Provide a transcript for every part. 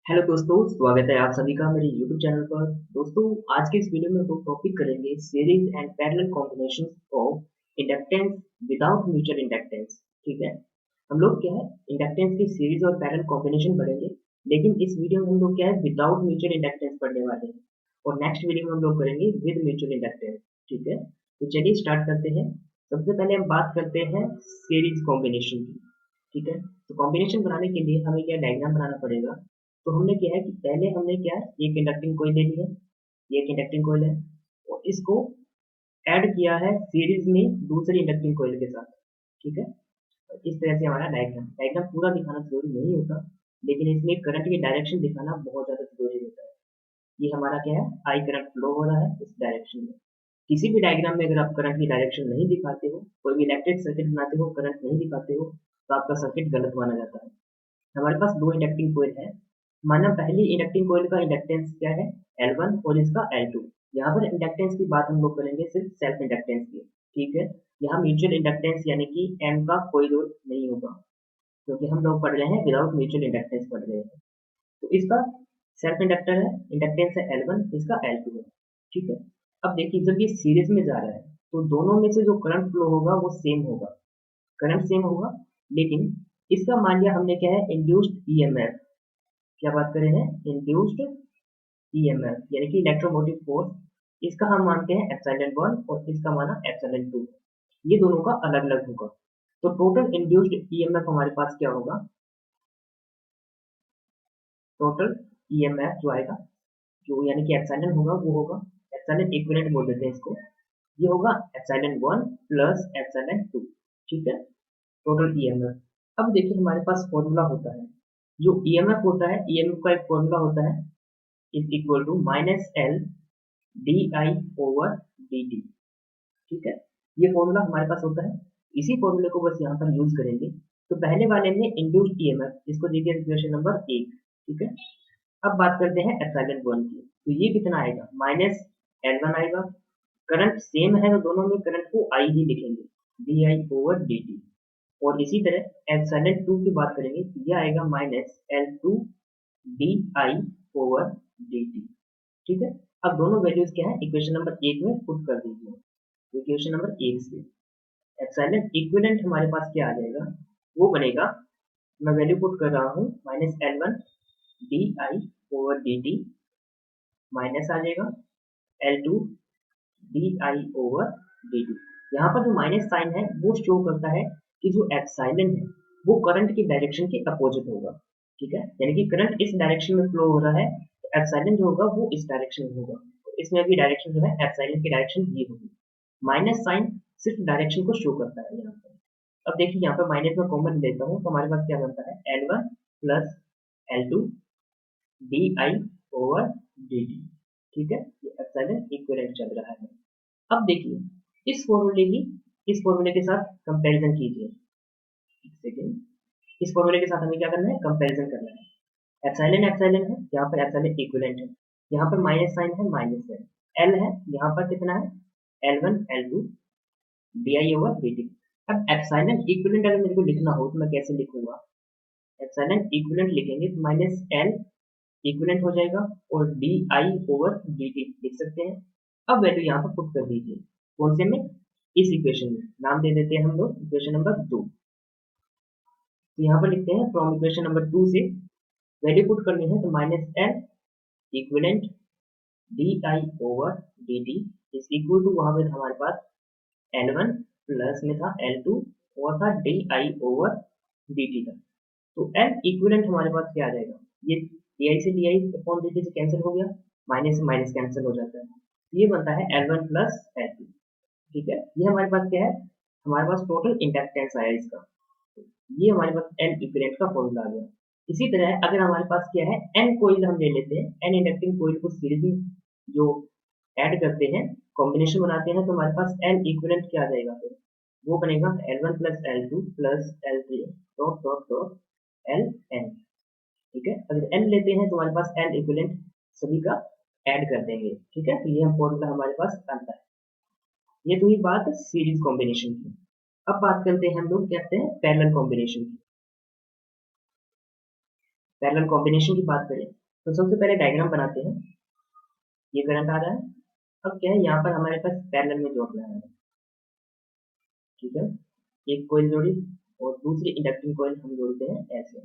Hello दोस्तों, स्वागत है आप सभी का मेरे YouTube चैनल पर। दोस्तों, आज के इस वीडियो में हम लोग टॉपिक करेंगे series and parallel combination of inductance without mutual inductance. ठीक है, हम लोग क्या है इंडक्टेंस की सीरीज और पैरेलल कॉम्बिनेशन पढ़ेंगे, लेकिन इस वीडियो में हम लोग क्या है विदाउट म्यूचुअल इंडक्टेंस पढ़ने वाले हैं और नेक्स्ट वीडियो में हम लोग करेंगे विद म्यूचुअल इंडक्टेंस। ठीक है, तो चलिए स्टार्ट करते हैं। सबसे पहले हम बात करते हैं सीरीज कॉम्बिनेशन की। ठीक है, तो कॉम्बिनेशन बनाने के लिए हमें क्या डायग्राम बनाना पड़ेगा। तो हमने क्या है कि पहले हमने क्या है एक इंडक्टिंग कॉइल ले ली है, ये एक इंडक्टिंग कॉइल है और इसको ऐड किया है सीरीज में दूसरी इंडक्टिंग कॉइल के साथ। ठीक है, और इस तरह से हमारा डायग्राम डायग्राम पूरा दिखाना जरूरी नहीं होता, लेकिन इसमें करंट की डायरेक्शन दिखाना बहुत ज्यादा जरूरी होता है। ये हमारा क्या है आई करंट फ्लो हो रहा है इस डायरेक्शन में। किसी भी डायग्राम में अगर आप करंट की डायरेक्शन नहीं दिखाते हो, कोई भी इलेक्ट्रिक सर्किट बनाते हो करंट नहीं दिखाते हो, तो आपका सर्किट गलत माना जाता है। हमारे पास दो इंडक्टिंग कॉइल है। माना पहली इंडक्टिंग कॉइल का इंडक्टेंस क्या है L1 और इसका L2। यहाँ पर इंडक्टेंस की बात हम लोग करेंगे सिर्फ सेल्फ इंडक्टेंस की। ठीक है, यहाँ म्यूचुअल इंडक्टेंस यानी कि M का कोई रोल नहीं होगा, क्योंकि हम लोग पढ़ रहे हैं विदाउट म्यूचुअल इंडक्टेंस पढ़ रहे हैं। तो इसका सेल्फ इंडक्टर है, इंडक्टेंस है L1, इसका L2 है। ठीक है, अब देखिए जब ये सीरीज में जा रहा है तो दोनों में से जो करंट फ्लो होगा वो सेम होगा, करंट सेम होगा। लेकिन इसका मान लिया हमने क्या है इंड्यूस्ड ईएमएफ। क्या बात कर रहे हैं इंड्यूस्ड ईएमएफ यानी कि इलेक्ट्रोमोटिव फोर्स, इसका हम मानते हैं एप्सिलॉन 1 और इसका माना एप्सिलॉन 2। ये दोनों का अलग अलग होगा। तो टोटल इंड्यूस्ड ईएमएफ हमारे पास क्या होगा, टोटल ईएमएफ जो आएगा जो यानी कि एप्सिलॉन होगा वो होगा एप्सिलॉन इक्विवेलेंट बोल देते हैं इसको। ये होगा एप्सिलॉन 1 प्लस एप्सिलॉन 2। ठीक है, टोटल ईएमएफ। अब देखिए हमारे पास फॉर्मूला होता है, जो ईएमएफ होता है ईएमएफ का एक फॉर्मूला होता है is equal to minus L D I over D T. ठीक है, ये फॉर्मूला हमारे पास होता है, इसी फॉर्मूले को बस यहाँ पर यूज करेंगे। तो पहले वाले में इंड्यूस्ड ईएमएफ, इसको देखिए इक्वेशन नंबर 1। ठीक है, अब बात करते हैं एप्सिलॉन 1 की। तो ये कितना आएगा माइनस L1 आएगा। करंट सेम है तो दोनों में करंट को आई ही लिखेंगे, D I over D T. और इसी तरह एप्सिलॉन 2 की बात करेंगे तो ये आएगा minus L2 D I over D T. ठीक है, अब दोनों वैल्यूज क्या है इक्वेशन नंबर 1 में पुट कर दीजिए। इक्वेशन नंबर 1 से एप्सिलॉन इक्विवेलेंट हमारे पास क्या आ जाएगा, वो बनेगा, मैं वैल्यू पुट कर रहा हूँ minus L1 D I over D T minus आ जाएगा L2 D I over D T. यहाँ पर जो माइनस साइन है वो शो करता है कि जो एप्सिलॉन है वो करंट की डायरेक्शन के अपोजिट होगा। ठीक है, यानी कि करंट इस डायरेक्शन में फ्लो हो रहा है तो एप्सिलॉन जो होगा वो इस डायरेक्शन में होगा। तो इसमें भी डायरेक्शन जो है एप्सिलॉन की डायरेक्शन ये होगी। माइनस साइन सिर्फ डायरेक्शन को शो करता है यहाँ पर। अब देखिए यहाँ पर माइनस में कॉमन लेता हूँ तो हमारे पास क्या बनता है L1 plus L2 D I over D T. ठीक है, ये एप्सिलॉन इक्विवेलेंट चल रहा है। अब देखिए इस फॉर्मूले के साथ कंपैरिजन कीजिए। एक सेकेंड, इस फॉर्मूले के साथ हमें क्या करना है कंपैरिजन करना है। एप्सिलॉन एप्सिलॉन है, यहाँ पर एप्सिलॉन इक्विवेलेंट है, यहाँ पर माइनस साइन है माइनस है। एल है यहाँ पर कितना है L1 L2 D I over D T. अब एप्सिलॉन इक्विवेलेंट अगर मेरे को लिखना हो तो मैं कैसे लिखूंगा, एप्सिलॉन इक्विवेलेंट लिखेंगे तो माइनस एल इक्विवेलेंट हो जाएगा और D I over D T लिख सकते हैं। अब वैल्यू यहाँ पर पुट कर दीजिए, कौन से में, इस इक्वेशन में। नाम दे देते हैं हम लोग इक्वेशन नंबर 2। तो यहाँ पर लिखते हैं फ्रॉम इक्वेशन नंबर 2 से वैल्यू पुट करनी है तो minus L equivalent D I over D T is equal to, वहां पे हमारे पास L1 प्लस में था L2 और था D I over D T था। तो एल इक्विवेलेंट हमारे पास क्या आ जाएगा, ये डी आई से D I upon D T से कैंसिल हो गया, माइनस से माइनस कैंसिल हो जाता है, तो ये बनता है L1 प्लस L2। ठीक है, ये हमारे पास क्या है, हमारे पास टोटल इंडक्टेंस आया इसका। तो ये हमारे पास एन इक्विवेलेंट का फॉर्मूला आ गया। इसी तरह अगर हमारे पास क्या है एन कोइल हम ले लेते हैं, एन इंडक्टिंग कोइल को सीरीज में जो ऐड करते हैं कॉम्बिनेशन बनाते हैं तो हमारे पास एन इक्विवेलेंट क्या आ जाएगा, फिर वो बनेगा L1 plus L2 plus L3 dot dot dot L N. ठीक है, अगर एन लेते हैं तो हमारे पास एन इक्विवेलेंट सभी का ऐड कर देंगे। ठीक है, तो ये हम फॉर्मूला हमारे पास आता है। ये तो हुई बात सीरीज कॉम्बिनेशन की। अब बात करते हैं हम लोग कहते हैं पैरेलल कॉम्बिनेशन की। पैरेलल कॉम्बिनेशन की बात करें तो सबसे पहले डायग्राम बनाते हैं। ये करंट आ रहा है, अब क्या है यहाँ पर हमारे पास पैरेलल में जोड़ना है, ठीक है। एक कोयल जोड़ी और दूसरी इंडक्टिंग कोयल हम जोड़ते हैं ऐसे,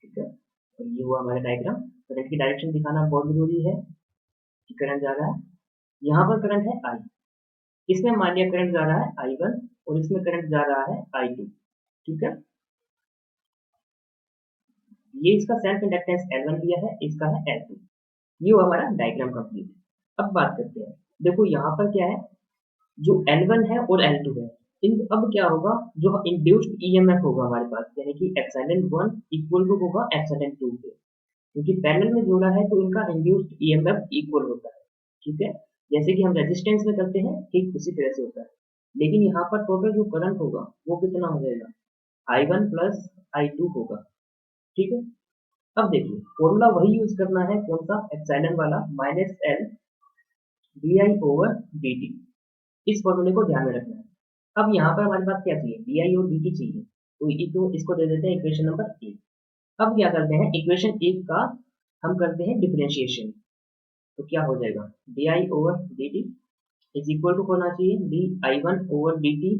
ठीक है। और ये हुआ हमारा डायग्राम। करंट की डायरेक्शन दिखाना बहुत जरूरी है कि करंट जा रहा है, यहाँ पर करंट है आई, इसमें मान लिया करंट जा रहा है I1 और इसमें करंट जा रहा है I2, ठीक है। ये इसका सेल्फ इंडक्टेंस L1 दिया है, इसका है L2। ये हुआ हमारा डायग्राम कंप्लीट। अब बात करते हैं, देखो यहाँ पर क्या है, जो L1 है और L2 है, इन अब क्या होगा, जो इंड्यूस्ड ईएमएफ होगा हमारे पास, यानी कि एप्सिलॉन 1 इक्वल टू होगा एप्सिलॉन 2 के, क्योंकि पैरेलल में जोड़ा है तो इनका इंड्यूस्ड ईएमएफ इक्वल होता है, ठीक है। जैसे कि हम रेजिस्टेंस में करते हैं ठीक उसी तरह से होता है, लेकिन यहाँ पर टोटल जो करंट होगा वो कितना हो जाएगा, I1 प्लस I2 होगा, ठीक है। अब देखिए फॉर्मूला वही यूज करना है, कौन सा, एप्सिलॉन वाला, minus L D I over D T, इस फॉर्मूले को ध्यान में रखना है। अब यहाँ पर हमारे पास क्या चाहिए, डी आई और डी टी चाहिए, तो इसको दे देते हैं इक्वेशन नंबर 1। अब क्या करते हैं, इक्वेशन 1 का हम करते हैं डिफरेंशिएशन, तो क्या हो जाएगा, D I over D T is equal to होना चाहिए D I one over D T,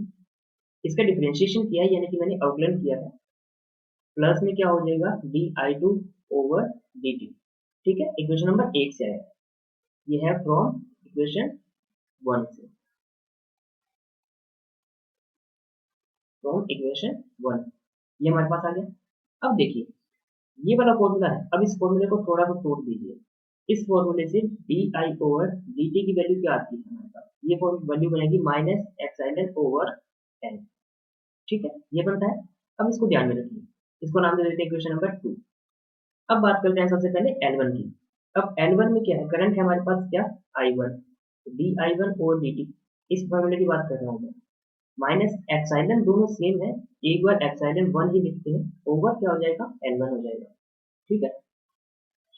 इसका डिफरेंशिएशन किया है यानी कि मैंने आउटलाइन किया है, प्लस में क्या हो जाएगा D I two over D T, ठीक है। इक्वेशन नंबर 1 से आया, ये है फ्रॉम इक्वेशन 1 से, फ्रॉम इक्वेशन 1, ये हमारे पास आ गया। अब देखिए ये वाला फॉर्मूला है, अब इस फॉर्मूले को थोड़ा सा तोड़ दीजिए। इस फॉर्मूले से D I over D T की वैल्यू क्या आती है हमारे पास, ये वैल्यू बनेगी माइनस एप्सिलॉन ओवर एन, ठीक है, ये बनता है। अब इसको ध्यान में रखिए, इसको नाम दे देते हैं इक्वेशन नंबर 2। अब बात करते हैं सबसे पहले L1 की। अब L1 में क्या है, करंट है हमारे पास क्या, I1, D I one over D T, इस फॉर्मूले की बात कर रहा हूँ मैं, माइनस एप्सिलॉन, दोनों सेम है, एक बार एप्सिलॉन 1 ही लिखते हैं, ओवर क्या हो जाएगा L1 हो जाएगा, ठीक है।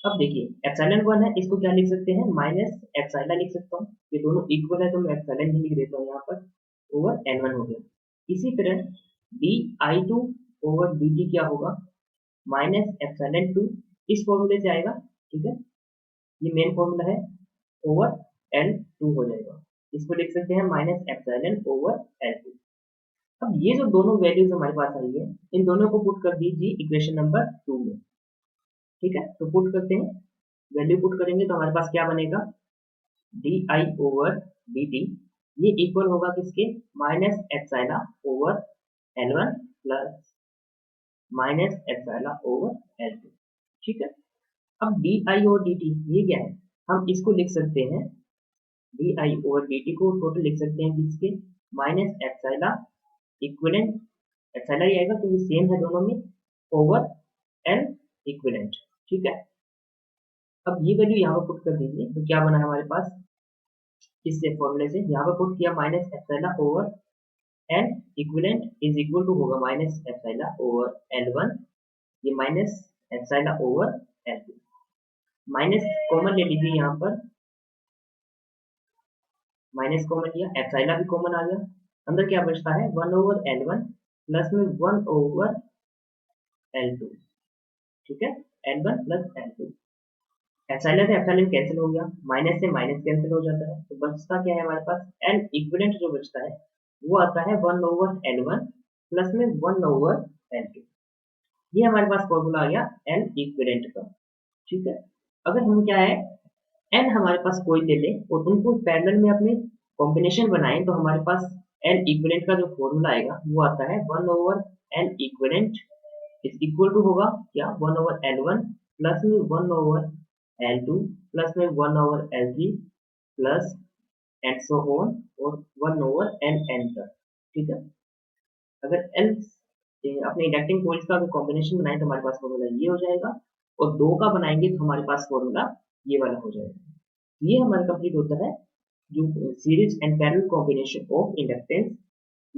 अब देखिए एप्सिलॉन 1 है, इसको क्या लिख सकते हैं, माइनस एप्सिलॉन लिख सकता हूँ, ये दोनों इक्वल है तो मैं एप्सिलॉन ही लिख देता हूँ यहाँ पर, ओवर L1 हो गया। इसी तरह D I two over D T क्या होगा, माइनस एप्सिलॉन 2, इस फॉर्मूले से आएगा, ठीक है, ये मेन फॉर्मूला है, ओवर L2 हो जाएगा, इसको लिख सकते हैं माइनस एप्सिलॉन ओवर L2। अब ये जो दोनों वैल्यूज हमारे पास आई है, इन दोनों को पुट कर दीजिए इक्वेशन नंबर 2 में, ठीक है। तो पुट करते हैं, वैल्यू पुट करेंगे तो हमारे पास क्या बनेगा, D I over D T, ये इक्वल होगा किसके, minus epsilon over L1 plus minus epsilon over L2, ठीक है। अब डी आई और डी टी ये क्या है, हम इसको लिख सकते हैं, D I over D T को टोटल लिख सकते हैं किसके, माइनस एप्सिलॉन इक्विवेलेंट, एप्सिलॉन ही आएगा क्योंकि सेम है दोनों में, ओवर एल इक्विवेलेंट, ठीक है। अब ये वैल्यू यहाँ पर पुट कर दीजिए, तो क्या बना हमारे पास, इससे फॉर्मूले से यहाँ पर पुट किया, minus epsilon over L equivalent is equal to होगा माइनस एप्सिलॉन ओवर L1, ये minus epsilon over L2, minus common ले लीजिए यहाँ पर, माइनस कॉमन लिया, एप्सिलॉन भी कॉमन आ गया, अंदर क्या बचता है 1 ओवर L1 प्लस में 1 ओवर L2, ठीक है, L1 प्लस L2, एप्सिलॉन से एप्सिलॉन कैंसिल हो गया, माइनस से माइनस कैंसिल हो जाता है, तो बचता क्या है हमारे पास, L इक्विवेलेंट जो बचता है वो आता है 1 ओवर L1 प्लस में 1 ओवर L2, ये हमारे पास फॉर्मूला आ गया L इक्विवेलेंट का, ठीक है। अगर हम क्या है n हमारे पास कोई ले ले और उनको पैरेलल में अपने कॉम्बिनेशन बनाएं तो हमारे पास L इक्विवेलेंट का जो फॉर्मूला आएगा वो आता है 1 over L equivalent is equal to होगा क्या, 1 ओवर L1 प्लस में 1 ओवर L2 प्लस में 1 over L3 plus and so on और 1 ओवर Ln तक, ठीक है। अगर L अपने इंडक्टिंग कोइल्स का कॉम्बिनेशन बनाएं तो हमारे पास फॉर्मूला ये हो जाएगा, और दो का बनाएंगे तो हमारे पास फॉर्मूला ये वाला हो जाएगा। ये हमारा कंप्लीट होता है जो series and parallel combination of inductance,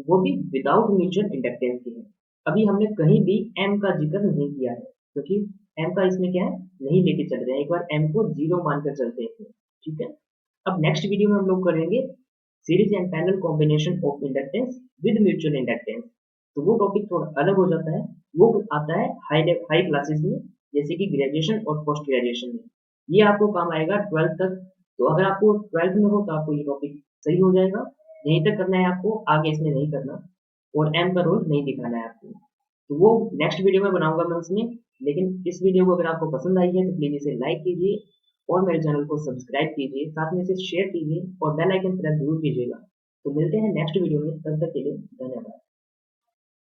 वो भी विदाउट म्यूचुअल इंडक्टेंस की है। अभी हमने कहीं भी m का जिक्र नहीं किया है क्योंकि m का इसमें क्या है नहीं लेके चल रहे हैं, एक बार m को 0 मानकर चलते हैं, ठीक है। अब नेक्स्ट वीडियो में हम लोग करेंगे series and parallel combination of inductance with mutual inductance, तो वो टॉपिक थोड़ा अलग हो जाता है, वो आता है हाई क्लासेस में, जैसे कि ग्रेजुएशन और पोस्ट ग्रेजुएशन में। ये आपको काम आएगा 12th तक। तो अगर आपको 12th में हो तो आपको ये टॉपिक सही हो जाएगा, यहीं तक करना है आपको, आगे इसमें नहीं करना, और एम का रोल नहीं दिखाना है आपको। तो वो नेक्स्ट वीडियो में बनाऊंगा मैं उसमें। लेकिन इस वीडियो को अगर आपको पसंद आई है तो प्लीज़ इसे लाइक कीजिए और मेरे चैनल को सब्सक्राइब कीजिए, साथ में इसे शेयर कीजिए और बेल आइकन प्रेस जरूर कीजिएगा। तो मिलते हैं नेक्स्ट वीडियो में, तब तक के लिए धन्यवाद।